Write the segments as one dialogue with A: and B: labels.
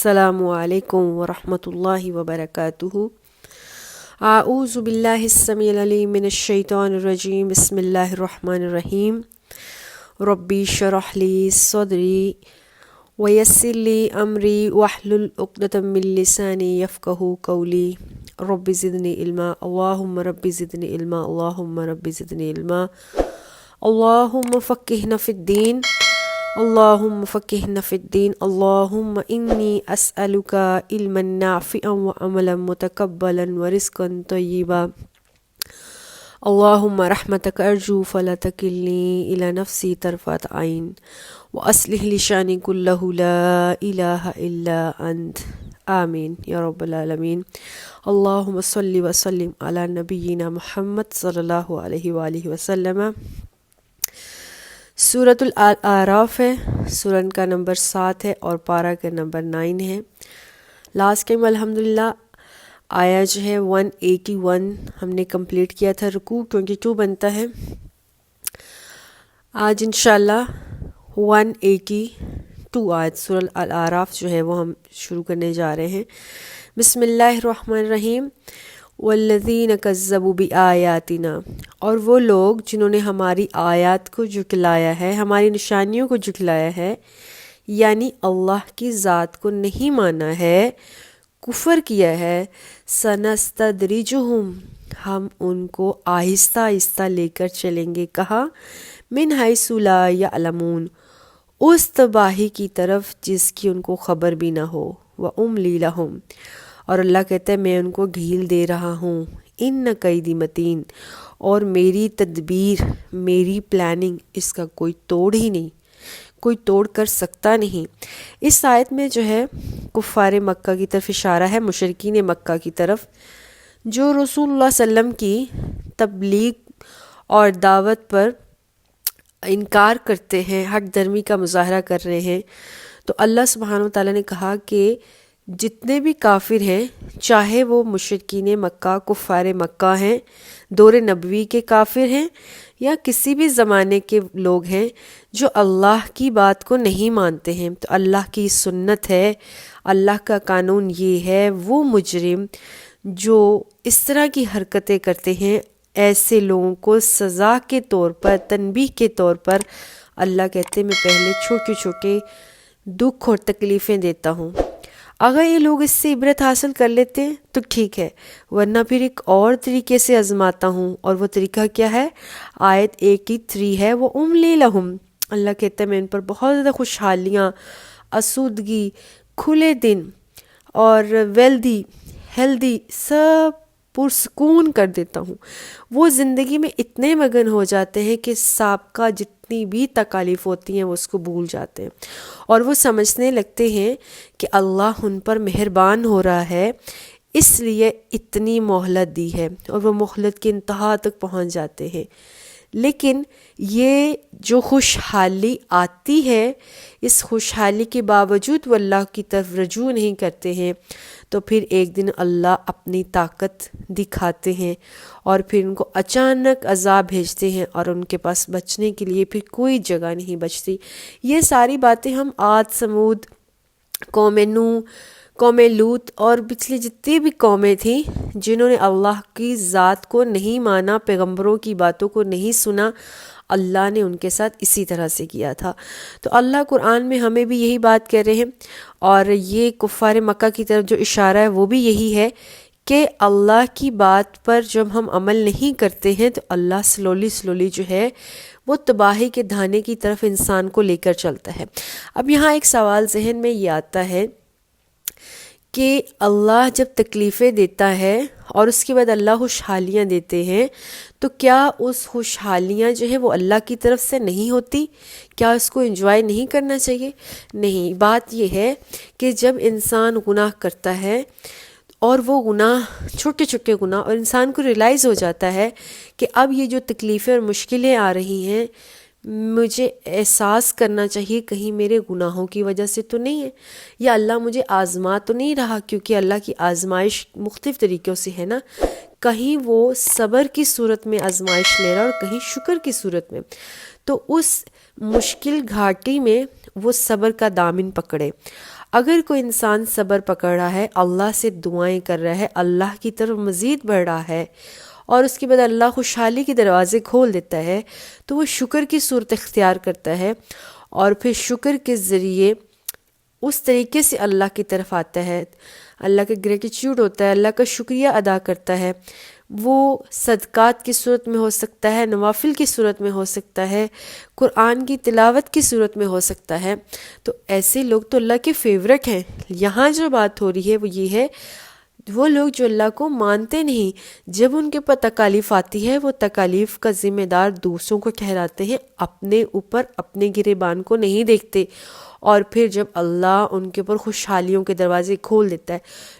A: السلام علیکم ورحمۃ اللہ وبرکاتہ۔ اعوذ باللہ السمیع العلیم من الشیطان الرجیم، بسم اللہ الرحمن الرحیم۔ ربی اشرح لی صدری ویسر لی امری واحلل عقدۃ من لسانی یفقہوا قولی۔ رب زدنی علما، اللہم رب زدنی علما، اللہم رب زدنی علما، اللہم فقہنا فی الدین، اللہم فقہنا فی الدین، اللہم انی اسألک علما نافعا وعملا متقبلا ورزقا طیبا، اللہم رحمتک ارجو فلا تکلنی الی نفسی طرفۃ عین واصلح لی شأنی کلہ لا الہ الا انت، آمین یا رب العالمین۔ اللہم صلی وسلم علی نبینا محمد صلی اللہ علیہ وآلہ وسلم۔ سورۃ الاعراف ہے، سورہ کا نمبر 7 ہے اور پارہ کا نمبر 9 ہے۔ لاسٹ ٹائم الحمدللہ آیا جو ہے 181 ہم نے کمپلیٹ کیا تھا، رکوع 22 بنتا ہے۔ آج انشاءاللہ 182 آیت سورۃ الاعراف جو ہے وہ ہم شروع کرنے جا رہے ہیں۔ بسم اللہ الرحمن الرحیم۔ والذین کذبوا بآیاتنا، اور وہ لوگ جنہوں نے ہماری آیات کو جھٹلایا ہے، ہماری نشانیوں کو جھٹلایا ہے، یعنی اللہ کی ذات کو نہیں مانا ہے، کفر کیا ہے۔ سنستدرجہم، ہم ان کو آہستہ آہستہ لے کر چلیں گے، کہاں؟ من حیث لا یعلمون، اس تباہی کی طرف جس کی ان کو خبر بھی نہ ہو۔ واملی لہم، اور اللہ کہتا ہے میں ان کو ڈھیل دے رہا ہوں۔ ان کیدی متین، اور میری تدبیر، میری پلاننگ، اس کا کوئی توڑ ہی نہیں، کوئی توڑ کر سکتا نہیں۔ اس آیت میں جو ہے کفار مکہ کی طرف اشارہ ہے، مشرکین مکہ کی طرف، جو رسول اللہ صلی اللہ علیہ وسلم کی تبلیغ اور دعوت پر انکار کرتے ہیں، ہٹ درمی کا مظاہرہ کر رہے ہیں۔ تو اللہ سبحانہ وتعالیٰ نے کہا کہ جتنے بھی کافر ہیں، چاہے وہ مشرکین مکہ، کفار مکہ ہیں، دور نبوی کے کافر ہیں، یا کسی بھی زمانے کے لوگ ہیں جو اللہ کی بات کو نہیں مانتے ہیں، تو اللہ کی سنت ہے، اللہ کا قانون یہ ہے، وہ مجرم جو اس طرح کی حرکتیں کرتے ہیں، ایسے لوگوں کو سزا کے طور پر، تنبیہ کے طور پر اللہ کہتے ہیں میں پہلے چھوٹے چھوٹے دکھ اور تکلیفیں دیتا ہوں۔ اگر یہ لوگ اس سے عبرت حاصل کر لیتے ہیں تو ٹھیک ہے، ورنہ پھر ایک اور طریقے سے آزماتا ہوں، اور وہ طریقہ کیا ہے؟ آیت 83 ہے، وہ املی لہم، اللہ کہتا ہے میں ان پر بہت زیادہ خوشحالیاں، آسودگی، کھلے دن اور ہیلدی سب پرسکون کر دیتا ہوں۔ وہ زندگی میں اتنے مگن ہو جاتے ہیں کہ سابقہ جتنی بھی تکالیف ہوتی ہیں وہ اس کو بھول جاتے ہیں، اور وہ سمجھنے لگتے ہیں کہ اللہ ان پر مہربان ہو رہا ہے، اس لیے اتنی مہلت دی ہے، اور وہ مہلت کی انتہا تک پہنچ جاتے ہیں۔ لیکن یہ جو خوشحالی آتی ہے، اس خوشحالی کے باوجود وہ اللہ کی طرف رجوع نہیں کرتے ہیں، تو پھر ایک دن اللہ اپنی طاقت دکھاتے ہیں اور پھر ان کو اچانک عذاب بھیجتے ہیں، اور ان کے پاس بچنے کے لیے پھر کوئی جگہ نہیں بچتی۔ یہ ساری باتیں ہم عاد، سمود، قوم نوح، قوم لوط اور پچھلی جتنی بھی قومیں تھیں جنہوں نے اللہ کی ذات کو نہیں مانا، پیغمبروں کی باتوں کو نہیں سنا، اللہ نے ان کے ساتھ اسی طرح سے کیا تھا۔ تو اللہ قرآن میں ہمیں بھی یہی بات کہہ رہے ہیں، اور یہ کفار مکہ کی طرف جو اشارہ ہے وہ بھی یہی ہے کہ اللہ کی بات پر جب ہم عمل نہیں کرتے ہیں تو اللہ سلولی جو ہے وہ تباہی کے دھانے کی طرف انسان کو لے کر چلتا ہے۔ اب یہاں ایک سوال ذہن میں یہ آتا ہے کہ اللہ جب تکلیفیں دیتا ہے اور اس کے بعد اللہ خوشحالیاں دیتے ہیں، تو کیا اس خوشحالیاں جو ہے وہ اللہ کی طرف سے نہیں ہوتی؟ کیا اس کو انجوائے نہیں کرنا چاہیے؟ نہیں، بات یہ ہے کہ جب انسان گناہ کرتا ہے، اور وہ گناہ چھوٹے چھوٹے گناہ، اور انسان کو ریلائز ہو جاتا ہے کہ اب یہ جو تکلیفیں اور مشکلیں آ رہی ہیں، مجھے احساس کرنا چاہیے کہیں میرے گناہوں کی وجہ سے تو نہیں ہے، یا اللہ مجھے آزما تو نہیں رہا، کیونکہ اللہ کی آزمائش مختلف طریقوں سے ہے نا، کہیں وہ صبر کی صورت میں آزمائش لے رہا اور کہیں شکر کی صورت میں، تو اس مشکل گھاٹی میں وہ صبر کا دامن پکڑے۔ اگر کوئی انسان صبر پکڑ رہا ہے، اللہ سے دعائیں کر رہا ہے، اللہ کی طرف مزید بڑھ رہا ہے، اور اس کے بعد اللہ خوشحالی کے دروازے کھول دیتا ہے، تو وہ شکر کی صورت اختیار کرتا ہے، اور پھر شکر کے ذریعے اس طریقے سے اللہ کی طرف آتا ہے، اللہ کا گریٹیٹیوڈ ہوتا ہے، اللہ کا شکریہ ادا کرتا ہے۔ وہ صدقات کی صورت میں ہو سکتا ہے، نوافل کی صورت میں ہو سکتا ہے، قرآن کی تلاوت کی صورت میں ہو سکتا ہے۔ تو ایسے لوگ تو اللہ کے فیورٹ ہیں۔ یہاں جو بات ہو رہی ہے وہ یہ ہے، وہ لوگ جو اللہ کو مانتے نہیں، جب ان کے اوپر تکالیف آتی ہے وہ تکالیف کا ذمہ دار دوسروں کو ٹھہراتے ہیں، اپنے اوپر اپنے گریبان کو نہیں دیکھتے، اور پھر جب اللہ ان کے اوپر خوشحالیوں کے دروازے کھول دیتا ہے،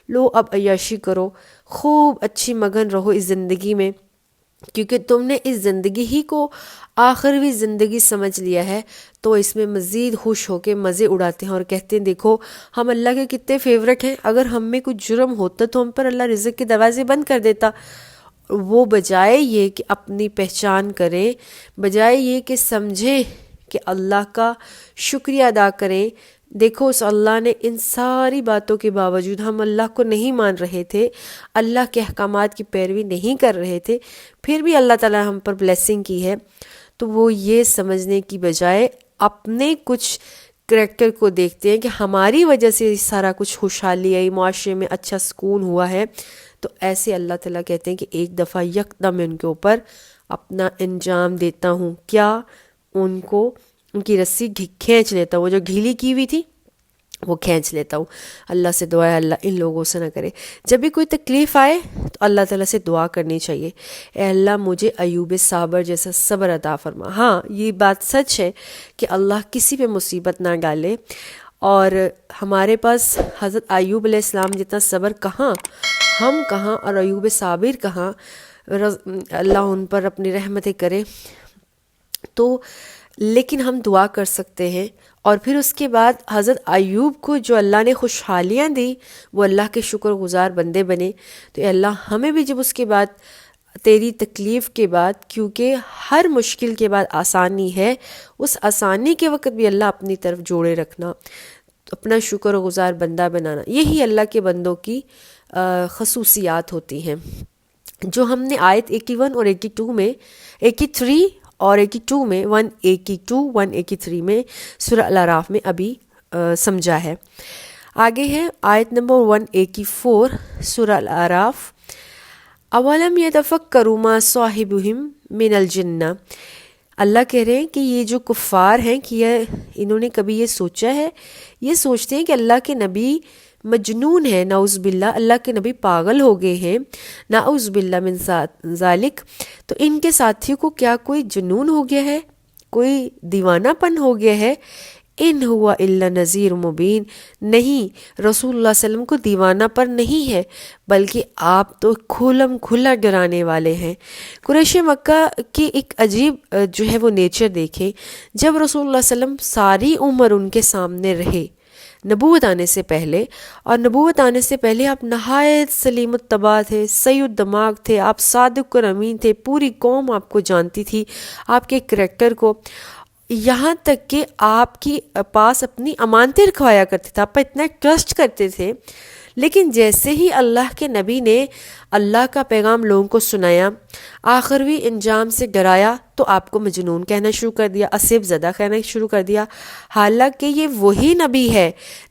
A: لو اب عیاشی کرو، خوب اچھی مگن رہو اس زندگی میں، کیونکہ تم نے اس زندگی ہی کو آخروی زندگی سمجھ لیا ہے، تو اس میں مزید خوش ہو کے مزے اڑاتے ہیں اور کہتے ہیں دیکھو ہم اللہ کے کتنے فیورٹ ہیں، اگر ہم میں کچھ جرم ہوتا تو ہم پر اللہ رزق کے دروازے بند کر دیتا۔ وہ بجائے یہ کہ اپنی پہچان کریں، بجائے یہ کہ سمجھیں کہ اللہ کا شکریہ ادا کریں، دیکھو اس اللہ نے ان ساری باتوں کے باوجود، ہم اللہ کو نہیں مان رہے تھے، اللہ کے احکامات کی پیروی نہیں کر رہے تھے، پھر بھی اللہ تعالیٰ ہم پر بلیسنگ کی ہے۔ تو وہ یہ سمجھنے کی بجائے اپنے کچھ کریکٹر کو دیکھتے ہیں کہ ہماری وجہ سے سارا کچھ خوشحالی آئی، معاشرے میں اچھا سکون ہوا ہے، تو ایسے اللہ تعالیٰ کہتے ہیں کہ ایک دفعہ یکدم ان کے اوپر اپنا انجام دیتا ہوں، کیا ان کو ان کی رسی کھینچ لیتا ہوں، وہ جو ڈھیلی کی ہوئی تھی وہ کھینچ لیتا ہوں۔ اللہ سے دعا ہے اللہ ان لوگوں سے نہ کرے۔ جب بھی کوئی تکلیف آئے تو اللہ تعالیٰ سے دعا کرنی چاہیے، اے اللہ مجھے ایوب صابر جیسا صبر عطا فرما۔ ہاں یہ بات سچ ہے کہ اللہ کسی پہ مصیبت نہ ڈالے، اور ہمارے پاس حضرت ایوب علیہ السلام جتنا صبر کہاں، ہم کہاں، اور ایوب صابر کہاں، اللہ ان پر اپنی رحمتیں کرے۔ تو لیکن ہم دعا کر سکتے ہیں، اور پھر اس کے بعد حضرت ایوب کو جو اللہ نے خوشحالیاں دی وہ اللہ کے شکر گزار بندے بنے۔ تو اے اللہ ہمیں بھی جب اس کے بعد تیری تکلیف کے بعد، کیونکہ ہر مشکل کے بعد آسانی ہے، اس آسانی کے وقت بھی اللہ اپنی طرف جوڑے رکھنا، اپنا شکر گزار بندہ بنانا، یہی اللہ کے بندوں کی خصوصیات ہوتی ہیں، جو ہم نے آیت 81 اور 82 میں، 83 اور 82 میں، 182 183 میں سورہ الاعراف میں ابھی سمجھا ہے۔ آگے ہے آیت نمبر 184 سورہ الاعراف، اولم یتفکروا ما صاحبہم من الجنہ۔ اللہ کہہ رہے ہیں کہ یہ جو کفار ہیں کہ انہوں نے کبھی یہ سوچا ہے، یہ سوچتے ہیں کہ اللہ کے نبی مجنون ہے، نعوذ باللہ، اللہ کے نبی پاگل ہو گئے ہیں، نعوذ باللہ من ذالک۔ تو ان کے ساتھیوں کو کیا کوئی جنون ہو گیا ہے، کوئی دیوانہ پن ہو گیا ہے؟ ان ہوا الا نذیر مبین، نہیں، رسول اللہ صلی اللہ علیہ وسلم کو دیوانہ پر نہیں ہے، بلکہ آپ تو کھلم کھلا ڈرانے والے ہیں۔ قریش مکہ کی ایک عجیب جو ہے وہ نیچر دیکھیں، جب رسول اللہ صلی اللہ علیہ وسلم ساری عمر ان کے سامنے رہے نبوت آنے سے پہلے، اور نبوت آنے سے پہلے آپ نہایت سلیم الطبع تھے، سید دماغ تھے، آپ صادق اور امین تھے، پوری قوم آپ کو جانتی تھی، آپ کے کریکٹر کو، یہاں تک کہ آپ کی پاس اپنی امانتیں رکھوایا کرتے تھے، آپ پر اتنا ٹرسٹ کرتے تھے۔ لیکن جیسے ہی اللہ کے نبی نے اللہ کا پیغام لوگوں کو سنایا، آخروی انجام سے ڈرایا، تو آپ کو مجنون کہنا شروع کر دیا، اسیب زدہ کہنا شروع کر دیا، حالانکہ یہ وہی نبی ہے،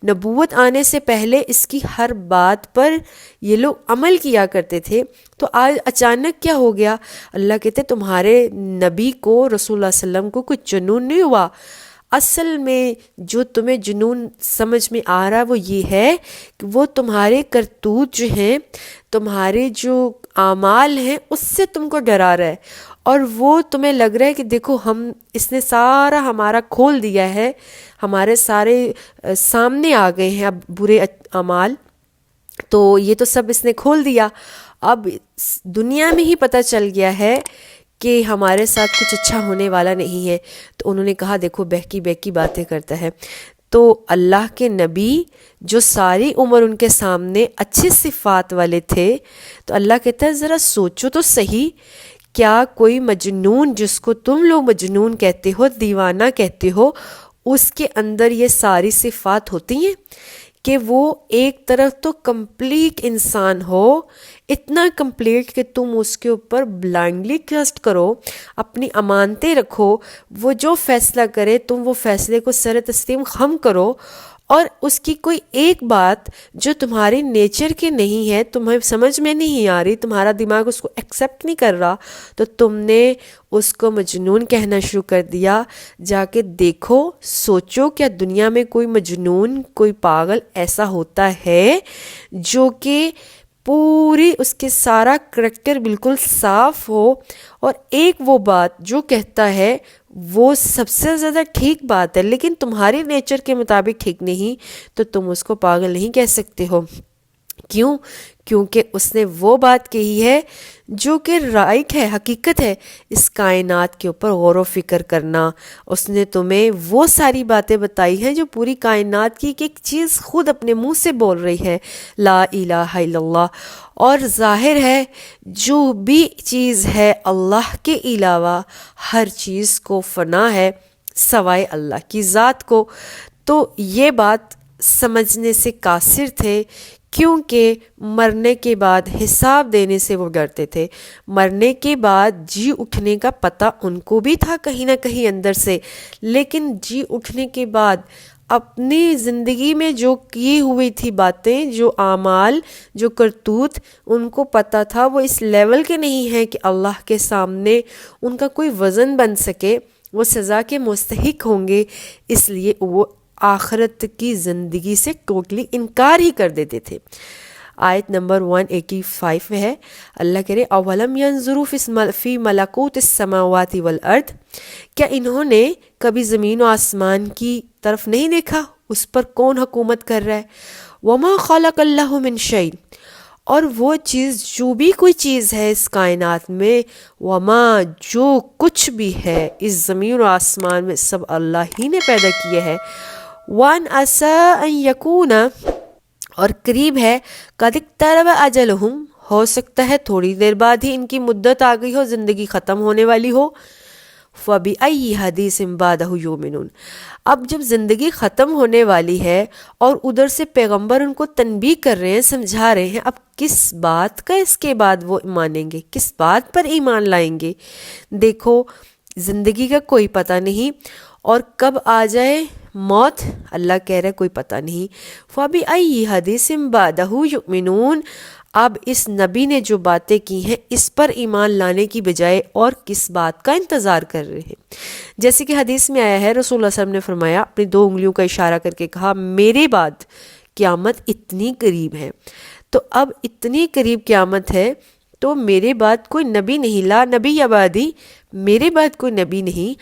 A: نبوت آنے سے پہلے اس کی ہر بات پر یہ لوگ عمل کیا کرتے تھے۔ تو آج اچانک کیا ہو گیا؟ اللہ کہتے تمہارے نبی کو، رسول اللہ صلی اللہ علیہ وسلم کو کچھ جنون نہیں ہوا۔ اصل میں جو تمہیں جنون سمجھ میں آ رہا وہ یہ ہے کہ وہ تمہارے کرتوت جو ہیں، تمہارے جو اعمال ہیں، اس سے تم کو ڈرا رہا ہے، اور وہ تمہیں لگ رہا ہے کہ دیکھو اس نے سارا ہمارا کھول دیا ہے، ہمارے سارے سامنے آ گئے ہیں اب برے اعمال، تو یہ تو سب اس نے کھول دیا، اب دنیا میں ہی پتہ چل گیا ہے کہ ہمارے ساتھ کچھ اچھا ہونے والا نہیں ہے۔ تو انہوں نے کہا دیکھو بہکی بہکی باتیں کرتا ہے۔ تو اللہ کے نبی جو ساری عمر ان کے سامنے اچھی صفات والے تھے، تو اللہ کہتا ہے ذرا سوچو تو صحیح، کیا کوئی مجنون جس کو تم لوگ مجنون کہتے ہو، دیوانہ کہتے ہو، اس کے اندر یہ ساری صفات ہوتی ہیں؟ کہ وہ ایک طرف تو کمپلیٹ انسان ہو، اتنا کمپلیٹ کہ تم اس کے اوپر بلائنڈلی ٹرسٹ کرو، اپنی امانتیں رکھو، وہ جو فیصلہ کرے تم وہ فیصلے کو سر تسلیم خم کرو، اور اس کی کوئی ایک بات جو تمہاری نیچر کی نہیں ہے، تمہیں سمجھ میں نہیں آ رہی، تمہارا دماغ اس کو ایکسیپٹ نہیں کر رہا، تو تم نے اس کو مجنون کہنا شروع کر دیا۔ جا کے دیکھو، سوچو، کیا دنیا میں کوئی مجنون، کوئی پاگل ایسا ہوتا ہے جو کہ پوری اس کے سارا کریکٹر بالکل صاف ہو، اور ایک وہ بات جو کہتا ہے وہ سب سے زیادہ ٹھیک بات ہے لیکن تمہاری نیچر کے مطابق ٹھیک نہیں، تو تم اس کو پاگل نہیں کہہ سکتے ہو۔ کیوں؟ کیونکہ اس نے وہ بات کہی ہے جو کہ رائٹ ہے، حقیقت ہے۔ اس کائنات کے اوپر غور و فکر کرنا، اس نے تمہیں وہ ساری باتیں بتائی ہیں جو پوری کائنات کی ایک چیز خود اپنے منہ سے بول رہی ہے، لا الہ الا اللہ۔ اور ظاہر ہے جو بھی چیز ہے اللہ کے علاوہ ہر چیز کو فنا ہے سوائے اللہ کی ذات کو۔ تو یہ بات سمجھنے سے قاصر تھے، کیونکہ مرنے کے بعد حساب دینے سے وہ ڈرتے تھے۔ مرنے کے بعد جی اٹھنے کا پتہ ان کو بھی تھا کہیں نہ کہیں اندر سے، لیکن جی اٹھنے کے بعد اپنی زندگی میں جو کی ہوئی تھی باتیں، جو اعمال، جو کرتوت، ان کو پتہ تھا وہ اس لیول کے نہیں ہیں کہ اللہ کے سامنے ان کا کوئی وزن بن سکے، وہ سزا کے مستحق ہوں گے، اس لیے وہ آخرت کی زندگی سے ٹوٹلی انکار ہی کر دیتے تھے۔ آیت نمبر 185 ہے، اللہ کہہ رہے اولم ینظروا فی ملکوت السماوات والارض، کیا انہوں نے کبھی زمین و آسمان کی طرف نہیں دیکھا، اس پر کون حکومت کر رہا ہے؟ وما خلق اللہ من شیء، اور وہ چیز جو بھی کوئی چیز ہے اس کائنات میں، وما جو کچھ بھی ہے اس زمین و آسمان میں سب اللہ ہی نے پیدا کیا ہے۔ وَأَنْ عَسَىٰ أَنْ يَكُونَ، اور قریب ہے، قَدِ اقْتَرَبَ أَجَلُهُمْ، ہو سکتا ہے تھوڑی دیر بعد ہی ان کی مدت آ گئی ہو، زندگی ختم ہونے والی ہو۔ فَبِأَيِّ حَدِيثٍ بَعْدَهُ يُؤْمِنُونَ، اب جب زندگی ختم ہونے والی ہے اور ادھر سے پیغمبر ان کو تنبیہ کر رہے ہیں، سمجھا رہے ہیں، اب کس بات کا اس کے بعد وہ مانیں گے، کس بات پر ایمان لائیں گے؟ دیکھو، زندگی کا کوئی پتہ نہیں، اور کب آ جائے موت اللہ کہہ رہے کوئی پتہ نہیں۔ فَبِأَيِّ حَدِيثٍ بَعْدَهُ يُؤْمِنُونَ، اب اس نبی نے جو باتیں کی ہیں اس پر ایمان لانے کی بجائے اور کس بات کا انتظار کر رہے ہیں؟ جیسے کہ حدیث میں آیا ہے، رسول اللہ صلی اللہ علیہ وسلم نے فرمایا، اپنی 2 انگلیوں کا اشارہ کر کے کہا، میرے بعد قیامت اتنی قریب ہے۔ تو اب اتنی قریب قیامت ہے تو میرے بعد کوئی نبی نہیں، لا نبی بعدی، میرے بعد کوئی نبی نہیں۔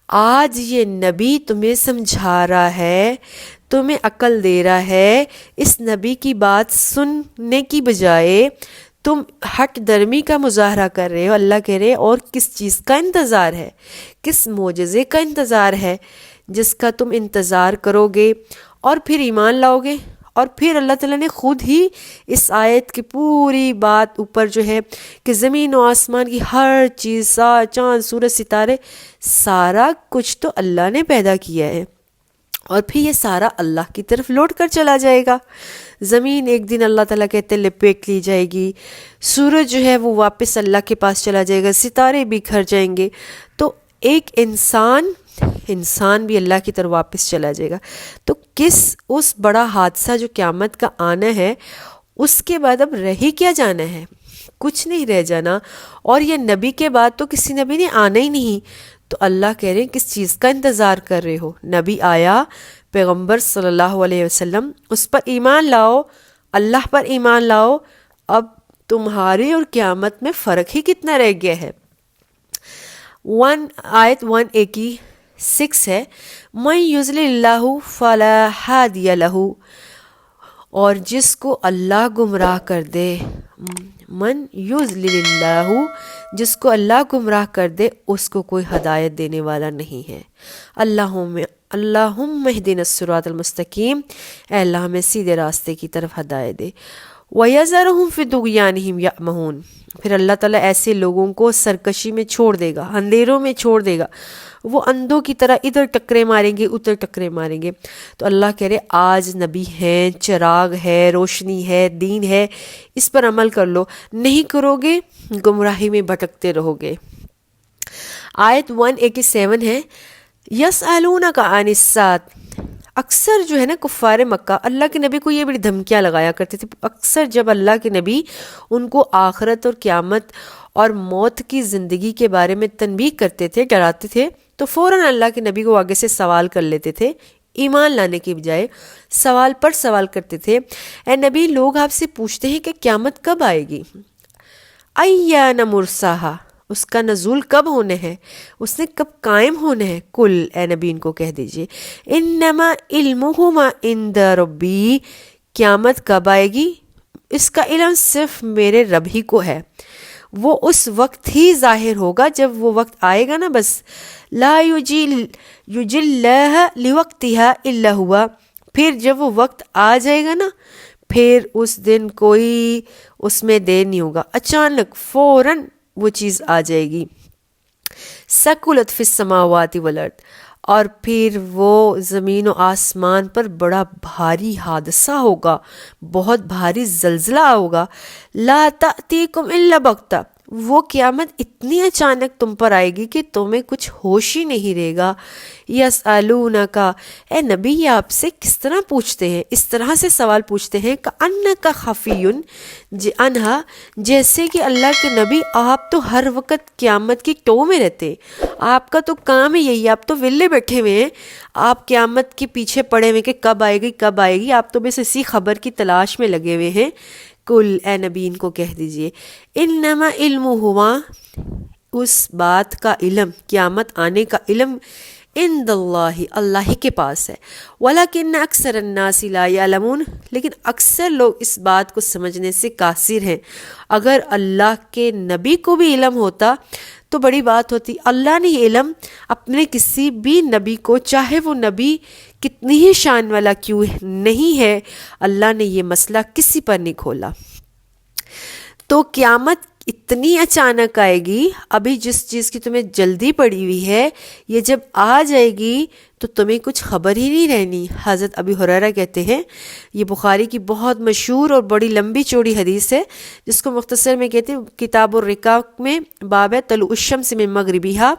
A: آج یہ نبی تمہیں سمجھا رہا ہے، تمہیں عقل دے رہا ہے، اس نبی کی بات سننے کی بجائے تم حق درمی کا مظاہرہ کر رہے ہو۔ اللہ کہہ رہے اور کس چیز کا انتظار ہے، کس معجزے کا انتظار ہے جس کا تم انتظار کرو گے اور پھر ایمان لاؤ گے؟ اور پھر اللہ تعالیٰ نے خود ہی اس آیت کی پوری بات اوپر جو ہے کہ زمین و آسمان کی ہر چیز، چاند، سورج، ستارے، سارا کچھ تو اللہ نے پیدا کیا ہے، اور پھر یہ سارا اللہ کی طرف لوٹ کر چلا جائے گا۔ زمین ایک دن اللہ تعالیٰ کہتے لپیٹ لی جائے گی، سورج جو ہے وہ واپس اللہ کے پاس چلا جائے گا، ستارے بکھر جائیں گے، تو ایک انسان بھی اللہ کی طرف واپس چلا جائے گا۔ تو اس بڑا حادثہ جو قیامت کا آنا ہے، اس کے بعد اب رہ ہی کیا جانا ہے؟ کچھ نہیں رہ جانا، اور یہ نبی کے بعد تو کسی نبی نے آنا ہی نہیں۔ تو اللہ کہہ رہے ہیں کس چیز کا انتظار کر رہے ہو؟ نبی آیا، پیغمبر صلی اللہ علیہ وسلم، اس پر ایمان لاؤ، اللہ پر ایمان لاؤ، اب تمہاری اور قیامت میں فرق ہی کتنا رہ گیا ہے۔ آیت 186 ہے، مَن یُضْلِلِ اللَّهُ فَلَا هَادِیَ لَهُ، اور جس کو اللہ گمراہ کر دے، من یضلل اللہ، جس کو اللہ گمراہ کر دے اس کو کوئی ہدایت دینے والا نہیں ہے۔ اللہم اہدنا الصراط المستقیم، اے اللہ ہمیں سیدھے راستے کی طرف ہدایت دے۔ وَيَذَرُهُمْ فِي طُغْيَانِهِمْ يَعْمَهُونَ، پھر اللہ تعالیٰ ایسے لوگوں کو سرکشی میں چھوڑ دے گا، اندھیروں میں چھوڑ دے گا، وہ اندھوں کی طرح ادھر ٹکرے ماریں گے ادھر ٹکرے ماریں گے۔ تو اللہ کہہ رہے آج نبی ہیں، چراغ ہے، روشنی ہے، دین ہے، اس پر عمل کر لو، نہیں کرو گے گمراہی میں بھٹکتے رہو گے۔ آیت 187 ہے، یسألونک عن الساعۃ، اکثر جو ہے نا کفار مکہ اللہ کے نبی کو یہ بڑی دھمکیاں لگایا کرتے تھے۔ اکثر جب اللہ کے نبی ان کو آخرت اور قیامت اور موت کی زندگی کے بارے میں تنبیہ کرتے تھے، ڈراتے تھے، تو فوراً اللہ کے نبی کو آگے سے سوال کر لیتے تھے، ایمان لانے کے بجائے سوال پر سوال کرتے تھے۔ اے نبی، لوگ آپ سے پوچھتے ہیں کہ قیامت کب آئے گی، ایان مرساہا، اس کا نزول کب ہونے ہے، اس نے کب قائم ہونے ہے۔ کل، اے نبی ان کو کہہ دیجئے، انما علمہما عند ربی، قیامت کب آئے گی اس کا علم صرف میرے رب ہی کو ہے، وہ اس وقت ہی ظاہر ہوگا جب وہ وقت آئے گا نا، بس لا یجلہ لوقتہا الا ہوا، پھر جب وہ وقت آ جائے گا نا، پھر اس دن کوئی اس میں دیر نہیں ہوگا، اچانک فوراً وہ چیز آ جائے گی۔ ثقلت فی السماوات والارض، اور پھر وہ زمین و آسمان پر بڑا بھاری حادثہ ہوگا، بہت بھاری زلزلہ ہوگا۔ لا تأتیکم الا بغتہ، وہ قیامت اتنی اچانک تم پر آئے گی کہ تمہیں کچھ ہوش ہی نہیں رہے گا۔ یسألونک، اے نبی یہ آپ سے کس طرح پوچھتے ہیں، اس طرح سے سوال پوچھتے ہیں، کأنک خفی عنہا، جیسے کہ اللہ کے نبی آپ تو ہر وقت قیامت کی ٹو میں رہتے ہیں، آپ کا تو کام ہے یہی، آپ تو ویلے بیٹھے ہوئے ہیں، آپ قیامت کے پیچھے پڑے ہوئے کہ کب آئے گی کب آئے گی، آپ تو بس اسی خبر کی تلاش میں لگے ہوئے ہیں۔ کل، اے نبی ان کو کہہ دیجئے، انما علمہما، اس بات کا علم، قیامت آنے کا علم، عند اللہ، اللہ ہی کے پاس ہے، ولیکن اکثر الناس لا یعلمون، لیکن اکثر لوگ اس بات کو سمجھنے سے قاصر ہیں۔ اگر اللہ کے نبی کو بھی علم ہوتا تو بڑی بات ہوتی، اللہ نے یہ علم اپنے کسی بھی نبی کو، چاہے وہ نبی کتنی ہی شان والا کیوں نہیں ہے، اللہ نے یہ مسئلہ کسی پر نہیں کھولا۔ تو قیامت اتنی اچانک آئے گی، ابھی جس چیز کی تمہیں جلدی پڑی ہوئی ہے یہ جب آ جائے گی تو تمہیں کچھ خبر ہی نہیں رہنی۔ حضرت ابی ہریرہ کہتے ہیں، یہ بخاری کی بہت مشہور اور بڑی لمبی چوڑی حدیث ہے، جس کو مختصر میں کہتے ہیں کتاب الرقاق میں باب ہے طلوع الشمس من مغربہا،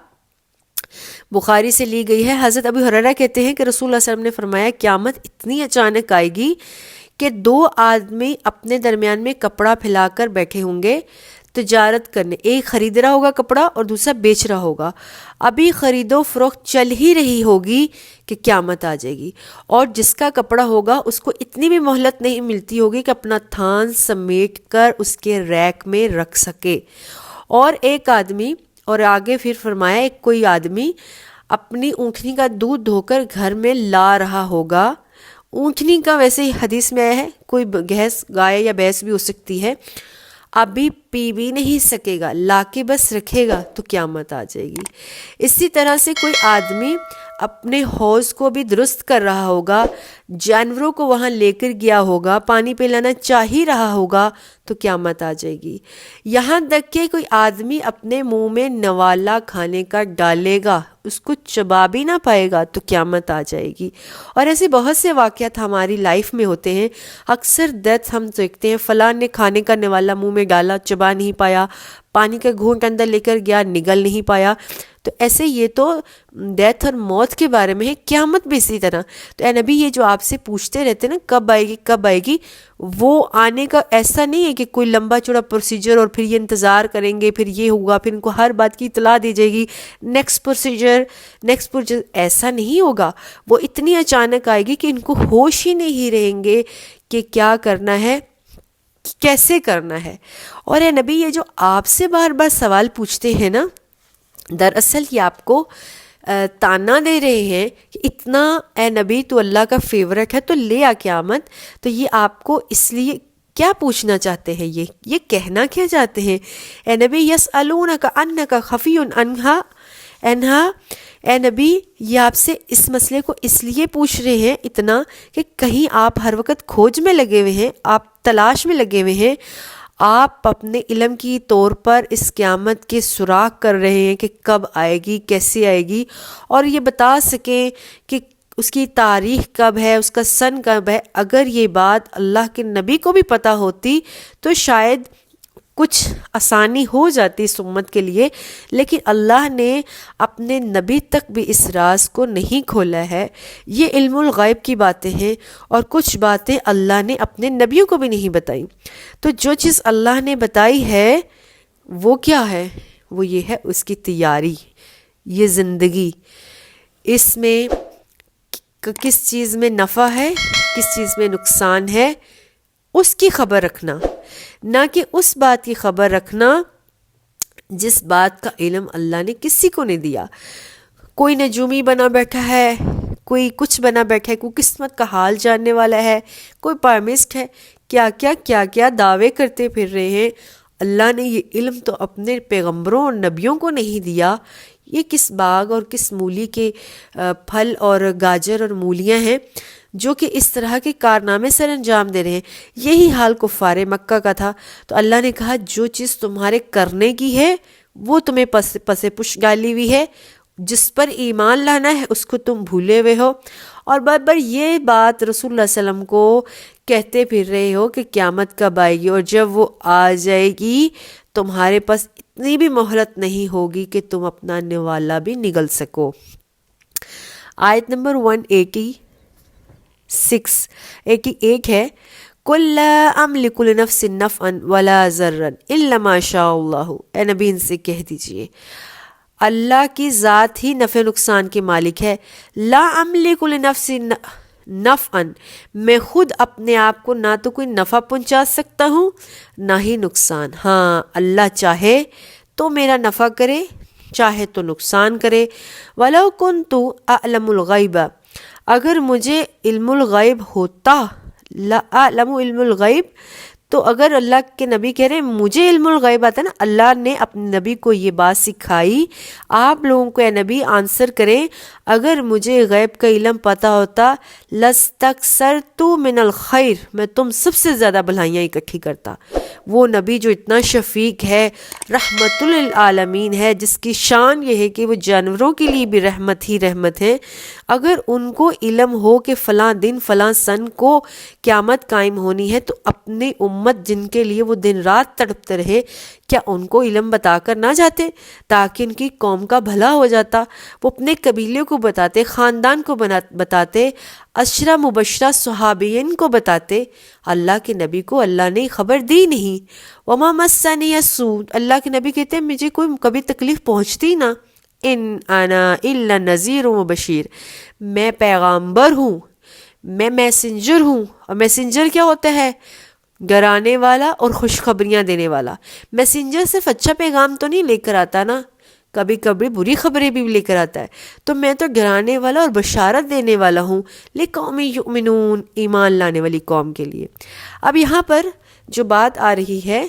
A: بخاری سے لی گئی ہے۔ حضرت ابی ہریرہ کہتے ہیں کہ رسول اللہ صلی اللہ علیہ وسلم نے فرمایا، قیامت اتنی اچانک آئے گی کہ دو آدمی اپنے درمیان میں کپڑا پھیلا کر بیٹھے ہوں گے تجارت کرنے، ایک خرید رہا ہوگا کپڑا اور دوسرا بیچ رہا ہوگا، ابھی خرید و فروخت چل ہی رہی ہوگی کہ قیامت آ جائے گی، اور جس کا کپڑا ہوگا اس کو اتنی بھی مہلت نہیں ملتی ہوگی کہ اپنا تھان سمیٹ کر اس کے ریک میں رکھ سکے، اور ایک آدمی، اور آگے پھر فرمایا ایک کوئی آدمی اپنی اونٹنی کا دودھ دھو کر گھر میں لا رہا ہوگا۔ اونٹنی کا ویسے ہی حدیث میں آیا ہے، کوئی گھیس، گائے یا بھینس بھی ہو سکتی ہے، ابھی پی بھی نہیں سکے گا، لا کے بس رکھے گا تو قیامت آ جائے گی۔ اسی طرح سے کوئی آدمی اپنے حوض کو بھی درست کر رہا ہوگا، جانوروں کو وہاں لے کر گیا ہوگا، پانی پلانا چاہ ہی رہا ہوگا تو قیامت آ جائے گی۔ یہاں تک کہ کوئی آدمی اپنے منہ میں نوالا کھانے کا ڈالے گا، اس کو چبا بھی نہ پائے گا تو قیامت آ جائے گی۔ اور ایسے بہت سے واقعات ہماری لائف میں ہوتے ہیں، اکثر ڈیتھ ہم دیکھتے ہیں، فلاں نے کھانے کا نوالا منہ میں ڈالا، چبا نہیں پایا، پانی کا گھونٹ اندر لے کر گیا، نگل نہیں پایا، تو ایسے یہ تو ڈیتھ اور موت کے بارے میں ہے، قیامت بھی اسی طرح۔ تو اے نبی یہ جو آپ سے پوچھتے رہتے نا کب آئے گی کب آئے گی، وہ آنے کا ایسا نہیں ہے کہ کوئی لمبا چوڑا پروسیجر اور پھر یہ انتظار کریں گے، پھر یہ ہوگا، پھر ان کو ہر بات کی اطلاع دی جائے گی، نیکسٹ پروسیجر، ایسا نہیں ہوگا۔ وہ اتنی اچانک آئے گی کہ ان کو ہوش ہی نہیں رہیں گے کہ کیا کرنا ہے، کیسے کرنا ہے۔ اور اے نبی یہ جو آپ سے بار بار سوال پوچھتے ہیں نا، دراصل یہ آپ کو تانا دے رہے ہیں کہ اتنا اے نبی تو اللہ کا فیورٹ ہے تو لے آ قیامت، تو یہ آپ کو اس لیے کیا پوچھنا چاہتے ہیں، یہ کہنا کیا چاہتے ہیں؟ اے نبی یسألونک انک خفی عنہا، انہا اے نبی یہ آپ سے اس مسئلے کو اس لیے پوچھ رہے ہیں اتنا کہ کہیں آپ ہر وقت کھوج میں لگے ہوئے ہیں، آپ تلاش میں لگے ہوئے ہیں، آپ اپنے علم کی طور پر اس قیامت کے سراغ کر رہے ہیں کہ کب آئے گی، کیسے آئے گی، اور یہ بتا سکیں کہ اس کی تاریخ کب ہے، اس کا سن کب ہے۔ اگر یہ بات اللہ کے نبی کو بھی پتہ ہوتی تو شاید کچھ آسانی ہو جاتی اس امت کے لیے، لیکن اللہ نے اپنے نبی تک بھی اس راز کو نہیں کھولا ہے۔ یہ علم الغیب کی باتیں ہیں، اور کچھ باتیں اللہ نے اپنے نبیوں کو بھی نہیں بتائی۔ تو جو چیز اللہ نے بتائی ہے وہ کیا ہے؟ وہ یہ ہے اس کی تیاری، یہ زندگی، اس میں کس چیز میں نفع ہے، کس چیز میں نقصان ہے، اس کی خبر رکھنا، نہ کہ اس بات کی خبر رکھنا جس بات کا علم اللہ نے کسی کو نہیں دیا۔ کوئی نجومی بنا بیٹھا ہے، کوئی کچھ بنا بیٹھا ہے، کوئی قسمت کا حال جاننے والا ہے، کوئی پارمسٹ ہے، کیا دعوے کرتے پھر رہے ہیں۔ اللہ نے یہ علم تو اپنے پیغمبروں اور نبیوں کو نہیں دیا۔ یہ کس باغ اور کس مولی کے پھل اور گاجر اور مولیاں ہیں جو کہ اس طرح کے کارنامے سر انجام دے رہے ہیں۔ یہی حال کفار مکہ کا تھا۔ تو اللہ نے کہا جو چیز تمہارے کرنے کی ہے وہ تمہیں پس پش ڈالی ہوئی ہے، جس پر ایمان لانا ہے اس کو تم بھولے ہوئے ہو، اور بار بار یہ بات رسول اللہ صلی اللہ علیہ وسلم کو کہتے پھر رہے ہو کہ قیامت کب آئے گی، اور جب وہ آ جائے گی تمہارے پاس اتنی بھی مہلت نہیں ہوگی کہ تم اپنا نوالا بھی نگل سکو۔ آیت نمبر 181 ہے، قُل لَا أَمْلِكُ لِنَفْسٍ نَفْعًا وَلَا ضَرًّا إِلَّا مَا شَاءَ اللَّهُ۔ اے نبی ان سے کہہ دیجئے اللہ کی ذات ہی نفع نقصان کے مالک ہے۔ لا املک لنفس نفعا، میں خود اپنے آپ کو نہ تو کوئی نفع پہنچا سکتا ہوں نہ ہی نقصان۔ ہاں اللہ چاہے تو میرا نفع کرے، چاہے تو نقصان کرے۔ وَلَوْ كُنْتُ أَعْلَمُ الْغَيْبَ، اگر مجھے علم الغیب ہوتا، لا اعلم علم الغیب، تو اگر اللہ کے نبی کہہ رہے ہیں مجھے علم الغیب آتا نا، اللہ نے اپنے نبی کو یہ بات سکھائی۔ آپ لوگوں کو اے نبی آنسر کریں، اگر مجھے غیب کا علم پتہ ہوتا لَسْتَكْثَرْتُ مِنَ الْخَيْرِ، میں تم سب سے زیادہ بھلائیاں اکٹھی کرتا۔ وہ نبی جو اتنا شفیق ہے، رحمت للعالمین ہے، جس کی شان یہ ہے کہ وہ جانوروں کے لیے بھی رحمت ہی رحمت ہے، اگر ان کو علم ہو کہ فلاں دن فلاں سن کو قیامت قائم ہونی ہے، تو اپنی امت جن کے لیے وہ دن رات تڑپتے رہے، کیا ان کو علم بتا کر نہ جاتے تاکہ ان کی قوم کا بھلا ہو جاتا؟ وہ اپنے قبیلے کو بتاتے، خاندان کو بتاتے، عشرہ مبشرہ صحابین کو بتاتے۔ اللہ کے نبی کو اللہ نے خبر دی نہیں۔ وما مسنی السوء، اللہ کے نبی کہتے ہیں مجھے کوئی کبھی تکلیف پہنچتی نہ، ان انا الا نذیر و بشیر، میں پیغامبر ہوں، میں میسنجر ہوں۔ اور میسنجر کیا ہوتا ہے؟ ڈرانے والا اور خوشخبریاں دینے والا۔ میسنجر صرف اچھا پیغام تو نہیں لے کر آتا نا، کبھی کبھی بری خبریں بھی لے کر آتا ہے۔ تو میں تو ڈرانے والا اور بشارت دینے والا ہوں، لِقَوْمٍ یُؤْمِنُونَ، ایمان لانے والی قوم کے لیے۔ اب یہاں پر جو بات آ رہی ہے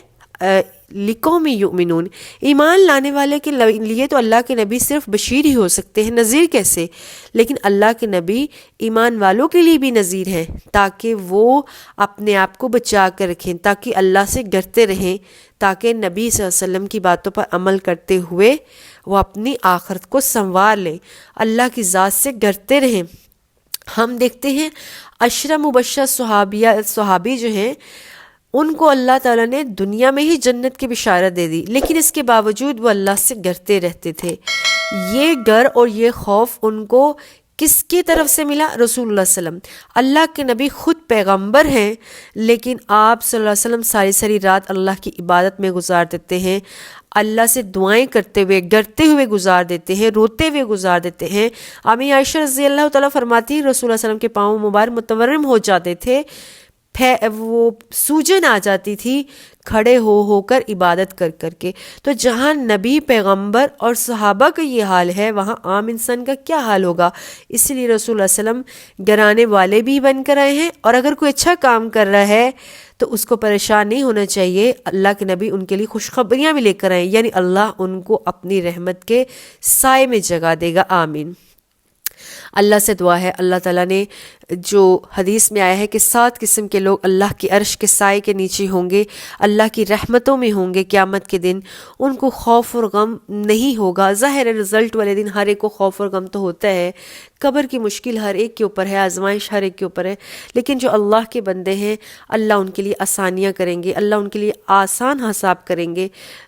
A: لِقَوْمٍ یُؤْمِنُونَ، ایمان لانے والے کے لیے تو اللہ کے نبی صرف بشیر ہی ہو سکتے ہیں، نذیر کیسے؟ لیکن اللہ کے نبی ایمان والوں کے لیے بھی نذیر ہیں، تاکہ وہ اپنے آپ کو بچا کر رکھیں، تاکہ اللہ سے ڈرتے رہیں، تاکہ نبی صلی اللہ علیہ وسلم کی باتوں پر عمل کرتے ہوئے وہ اپنی آخرت کو سنوار لیں، اللہ کی ذات سے ڈرتے رہیں۔ ہم دیکھتے ہیں عشرہ مبشرہ صحابی جو ہیں ان کو اللہ تعالیٰ نے دنیا میں ہی جنت کی بشارت دے دی، لیکن اس کے باوجود وہ اللہ سے ڈرتے رہتے تھے۔ یہ ڈر اور یہ خوف ان کو کس کی طرف سے ملا؟ رسول اللہ صلی اللہ علیہ وسلم۔ اللہ کے نبی خود پیغمبر ہیں، لیکن آپ صلی اللہ علیہ وسلم ساری رات اللہ کی عبادت میں گزار دیتے ہیں، اللہ سے دعائیں کرتے ہوئے، ڈرتے ہوئے گزار دیتے ہیں، روتے ہوئے گزار دیتے ہیں۔ امی عائشہ رضی اللہ تعالیٰ فرماتی ہیں رسول اللہ صلی اللہ علیہ وسلم کے پاؤں مبارک متورم ہو جاتے تھے، وہ سوجن آ جاتی تھی کھڑے ہو کر عبادت کر کے۔ تو جہاں نبی پیغمبر اور صحابہ کا یہ حال ہے، وہاں عام انسان کا کیا حال ہوگا؟ اس لیے رسول اللہ صلی اللہ علیہ وسلم ڈرانے والے بھی بن کر آئے ہیں، اور اگر کوئی اچھا کام کر رہا ہے تو اس کو پریشان نہیں ہونا چاہیے، اللہ کے نبی ان کے لیے خوشخبریاں بھی لے کر آئیں، یعنی اللہ ان کو اپنی رحمت کے سائے میں جگہ دے گا، آمین۔ اللہ سے دعا ہے، اللہ تعالیٰ نے جو حدیث میں آیا ہے کہ 7 قسم کے لوگ اللہ کی عرش کے سائے کے نیچے ہوں گے، اللہ کی رحمتوں میں ہوں گے قیامت کے دن، ان کو خوف اور غم نہیں ہوگا۔ ظاہر ہے رزلٹ والے دن ہر ایک کو خوف اور غم تو ہوتا ہے، قبر کی مشکل ہر ایک کے اوپر ہے، آزمائش ہر ایک کے اوپر ہے، لیکن جو اللہ کے بندے ہیں اللہ ان کے لیے آسانیاں کریں گے، اللہ ان کے لیے آسان حساب کریں گے۔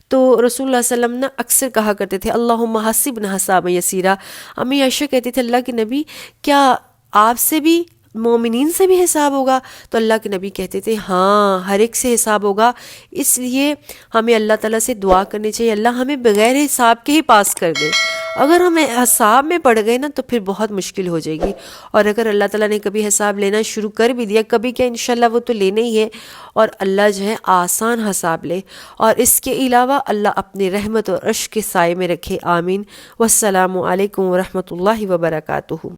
A: تو رسول اللہ صلی اللہ علیہ وسلم اکثر کہا کرتے تھے اللہم حسبنا حسابا یسیرا۔ امی عائشہ کہتی تھی اللہ کے نبی کیا آپ سے بھی، مومنین سے بھی حساب ہوگا؟ تو اللہ کے نبی کہتے تھے ہاں ہر ایک سے حساب ہوگا، اس لیے ہمیں اللہ تعالیٰ سے دعا کرنی چاہیے اللہ ہمیں بغیر حساب کے ہی پاس کر دے۔ اگر ہم حساب میں پڑ گئے نا تو پھر بہت مشکل ہو جائے گی، اور اگر اللہ تعالیٰ نے کبھی حساب لینا شروع کر بھی دیا، کبھی کیا انشاءاللہ وہ تو لینا ہی ہے، اور اللہ جو ہے آسان حساب لے، اور اس کے علاوہ اللہ اپنی رحمت اور عرش کے سائے میں رکھے، آمین۔ والسلام علیکم ورحمۃ اللہ وبرکاتہ۔